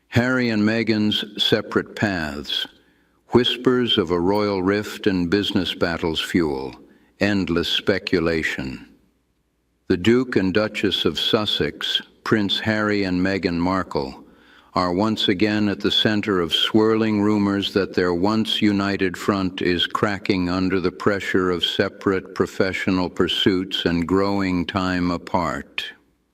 Harry and Meghan's separate paths. Whispers of a royal rift and business battles fuel. Endless speculation. The Duke and Duchess of Sussex, Prince Harry and Meghan Markle, are once again at the center of swirling rumors that their once united front is cracking under the pressure of separate professional pursuits and growing time apart.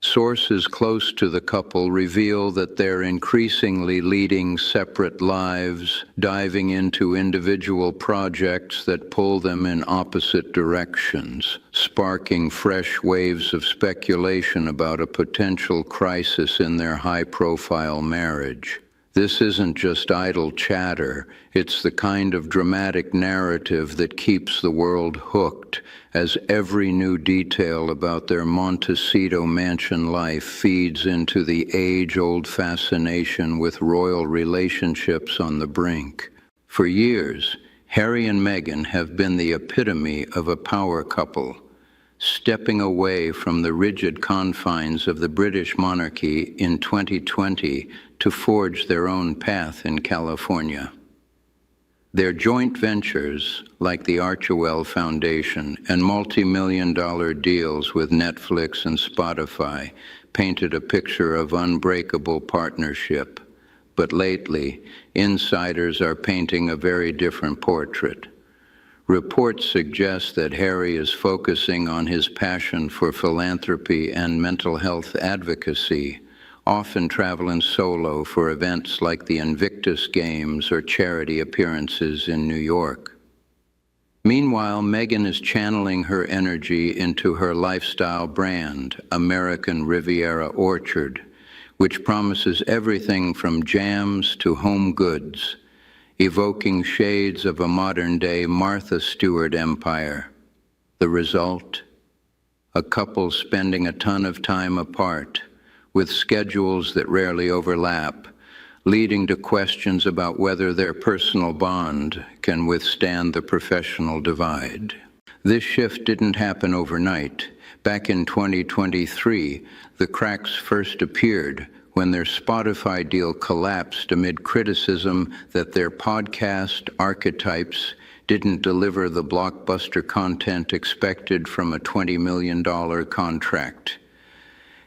Sources close to the couple reveal that they're increasingly leading separate lives, diving into individual projects that pull them in opposite directions, sparking fresh waves of speculation about a potential crisis in their high-profile marriage. This isn't just idle chatter, it's the kind of dramatic narrative that keeps the world hooked, as every new detail about their Montecito mansion life feeds into the age-old fascination with royal relationships on the brink. For years, Harry and Meghan have been the epitome of a power couple, stepping away from the rigid confines of the British monarchy in 2020 to forge their own path in California. Their joint ventures, like the Archewell Foundation and multi-million-dollar deals with Netflix and Spotify, painted a picture of unbreakable partnership. But lately, insiders are painting a very different portrait. Reports suggest that Harry is focusing on his passion for philanthropy and mental health advocacy, often traveling solo for events like the Invictus Games or charity appearances in New York. Meanwhile, Meghan is channeling her energy into her lifestyle brand, American Riviera Orchard, which promises everything from jams to home goods, evoking shades of a modern-day Martha Stewart empire. The result? A couple spending a ton of time apart, with schedules that rarely overlap, leading to questions about whether their personal bond can withstand the professional divide. This shift didn't happen overnight. Back in 2023, the cracks first appeared when their Spotify deal collapsed amid criticism that their podcast archetypes didn't deliver the blockbuster content expected from a $20 million contract.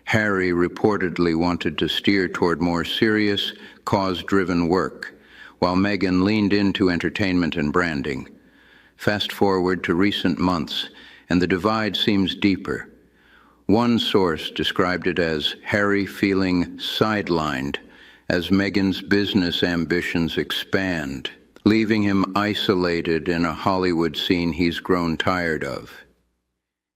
Harry reportedly wanted to steer toward more serious, cause-driven work, while Meghan leaned into entertainment and branding. Fast forward to recent months, and the divide seems deeper. One source described it as Harry feeling sidelined as Meghan's business ambitions expand, leaving him isolated in a Hollywood scene he's grown tired of.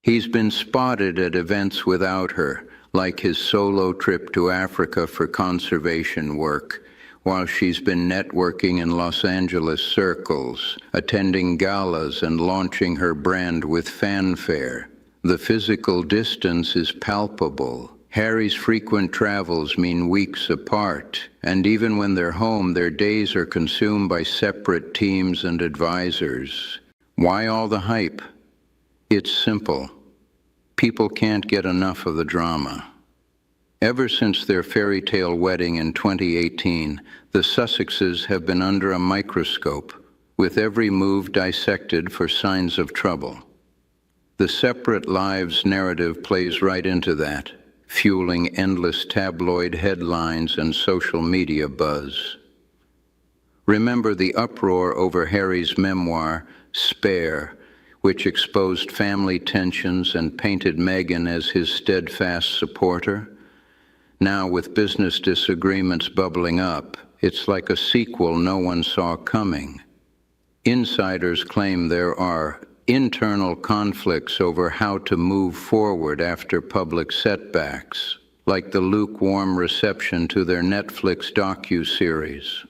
He's been spotted at events without her, like his solo trip to Africa for conservation work, while she's been networking in Los Angeles circles, attending galas and launching her brand with fanfare. The physical distance is palpable. Harry's frequent travels mean weeks apart, and even when they're home, their days are consumed by separate teams and advisors. Why all the hype? It's simple. People can't get enough of the drama. Ever since their fairy tale wedding in 2018, the Sussexes have been under a microscope, with every move dissected for signs of trouble. The separate lives narrative plays right into that, fueling endless tabloid headlines and social media buzz. Remember the uproar over Harry's memoir, Spare, which exposed family tensions and painted Meghan as his steadfast supporter? Now, with business disagreements bubbling up, it's like a sequel no one saw coming. Insiders claim there are internal conflicts over how to move forward after public setbacks, like the lukewarm reception to their Netflix docu-series.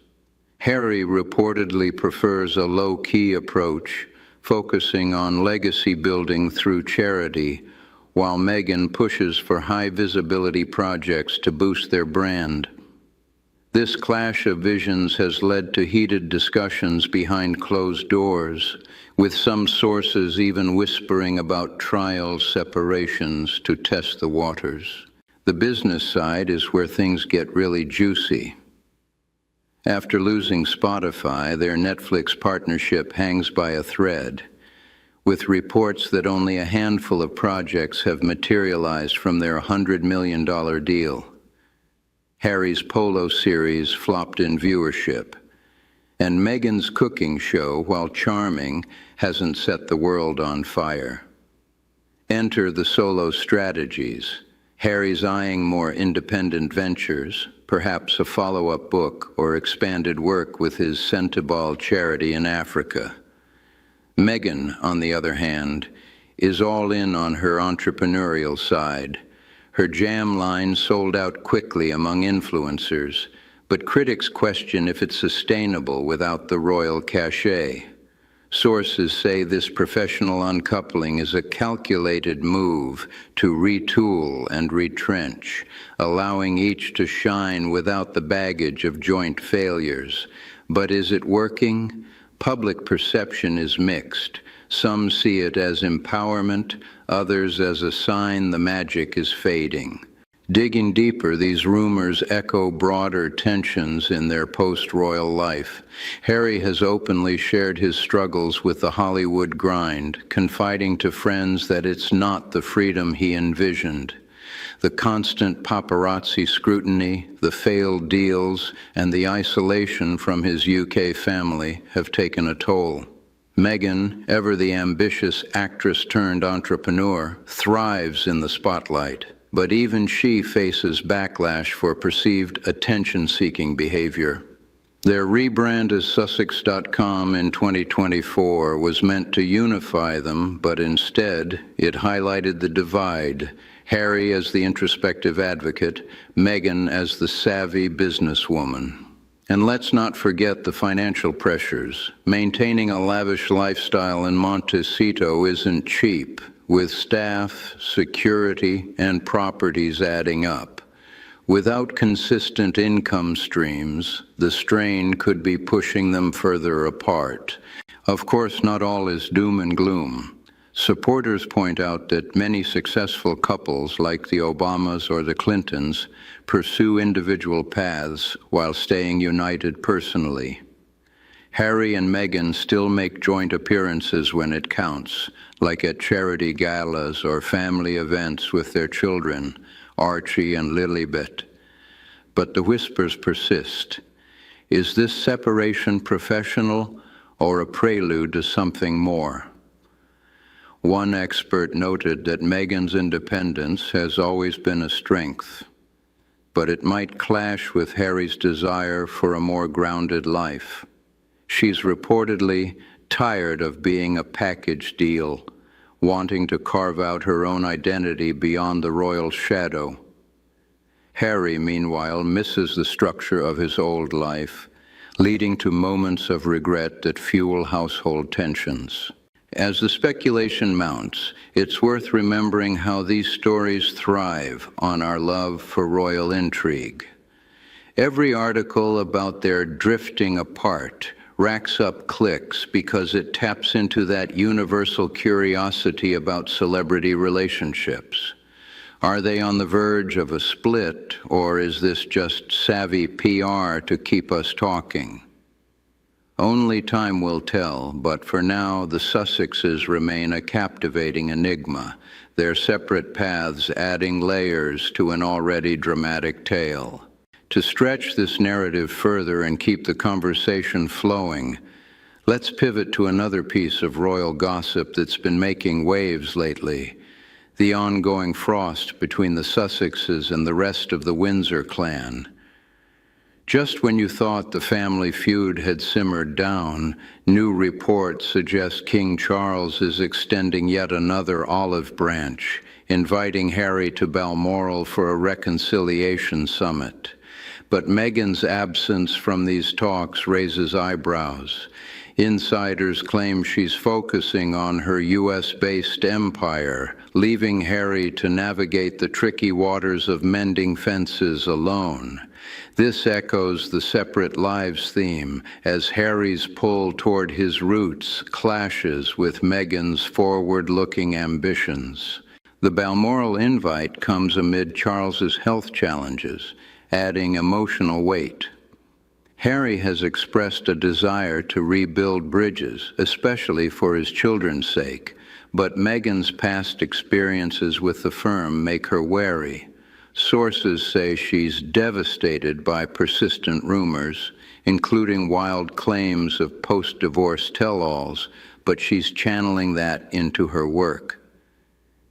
Harry reportedly prefers a low-key approach, focusing on legacy building through charity, while Meghan pushes for high-visibility projects to boost their brand. This clash of visions has led to heated discussions behind closed doors, with some sources even whispering about trial separations to test the waters. The business side is where things get really juicy. After losing Spotify, their Netflix partnership hangs by a thread, with reports that only a handful of projects have materialized from their $100 million deal. Harry's Polo series flopped in viewership, and Meghan's cooking show, while charming, hasn't set the world on fire. Enter the solo strategies. Harry's eyeing more independent ventures, perhaps a follow-up book or expanded work with his Sentebale charity in Africa. Meghan, on the other hand, is all in on her entrepreneurial side. Her jam line sold out quickly among influencers, but critics question if it's sustainable without the royal cachet. Sources say this professional uncoupling is a calculated move to retool and retrench, allowing each to shine without the baggage of joint failures. But is it working? Public perception is mixed. Some see it as empowerment, others as a sign the magic is fading. Digging deeper, these rumors echo broader tensions in their post-royal life. Harry has openly shared his struggles with the Hollywood grind, confiding to friends that it's not the freedom he envisioned. The constant paparazzi scrutiny, the failed deals, and the isolation from his UK family have taken a toll. Meghan, ever the ambitious actress-turned-entrepreneur, thrives in the spotlight. But even she faces backlash for perceived attention-seeking behavior. Their rebrand as Sussex.com in 2024 was meant to unify them, but instead it highlighted the divide. Harry as the introspective advocate, Meghan as the savvy businesswoman. And let's not forget the financial pressures. Maintaining a lavish lifestyle in Montecito isn't cheap, with staff, security, and properties adding up. Without consistent income streams, the strain could be pushing them further apart. Of course, not all is doom and gloom. Supporters point out that many successful couples, like the Obamas or the Clintons, pursue individual paths while staying united personally. Harry and Meghan still make joint appearances when it counts, like at charity galas or family events with their children, Archie and Lilibet. But the whispers persist. Is this separation professional or a prelude to something more? One expert noted that Meghan's independence has always been a strength, but it might clash with Harry's desire for a more grounded life. She's reportedly tired of being a package deal, wanting to carve out her own identity beyond the royal shadow. Harry, meanwhile, misses the structure of his old life, leading to moments of regret that fuel household tensions. As the speculation mounts, it's worth remembering how these stories thrive on our love for royal intrigue. Every article about their drifting apart racks up clicks because it taps into that universal curiosity about celebrity relationships. Are they on the verge of a split, or is this just savvy PR to keep us talking? Only time will tell, but for now, the Sussexes remain a captivating enigma, their separate paths adding layers to an already dramatic tale. To stretch this narrative further and keep the conversation flowing, let's pivot to another piece of royal gossip that's been making waves lately: the ongoing frost between the Sussexes and the rest of the Windsor clan. Just when you thought the family feud had simmered down, new reports suggest King Charles is extending yet another olive branch, inviting Harry to Balmoral for a reconciliation summit. But Meghan's absence from these talks raises eyebrows. Insiders claim she's focusing on her US-based empire, leaving Harry to navigate the tricky waters of mending fences alone. This echoes the separate lives theme, as Harry's pull toward his roots clashes with Meghan's forward-looking ambitions. The Balmoral invite comes amid Charles's health challenges, adding emotional weight. Harry has expressed a desire to rebuild bridges, especially for his children's sake, but Meghan's past experiences with the firm make her wary. Sources say she's devastated by persistent rumors, including wild claims of post-divorce tell-alls, but she's channeling that into her work.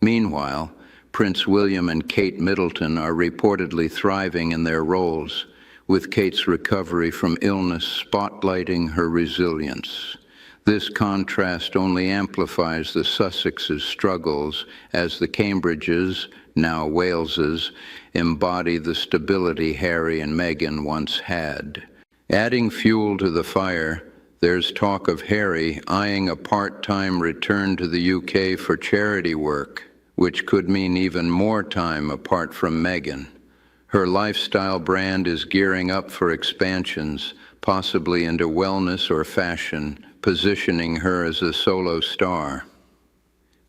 Meanwhile, Prince William and Kate Middleton are reportedly thriving in their roles, with Kate's recovery from illness spotlighting her resilience. This contrast only amplifies the Sussexes' struggles as the Cambridges, now Waleses, embody the stability Harry and Meghan once had. Adding fuel to the fire, there's talk of Harry eyeing a part-time return to the UK for charity work, which could mean even more time apart from Meghan. Her lifestyle brand is gearing up for expansions, possibly into wellness or fashion, positioning her as a solo star.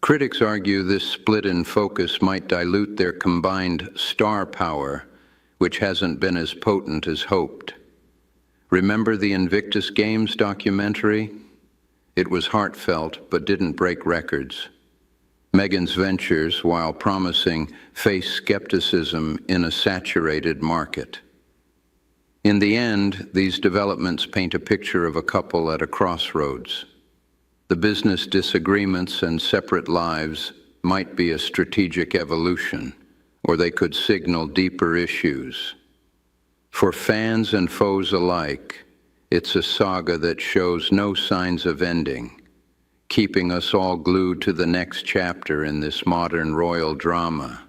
Critics argue this split in focus might dilute their combined star power, which hasn't been as potent as hoped. Remember the Invictus Games documentary? It was heartfelt but didn't break records. Meghan's ventures, while promising, face skepticism in a saturated market. In the end, these developments paint a picture of a couple at a crossroads. The business disagreements and separate lives might be a strategic evolution, or they could signal deeper issues. For fans and foes alike, it's a saga that shows no signs of ending, keeping us all glued to the next chapter in this modern royal drama.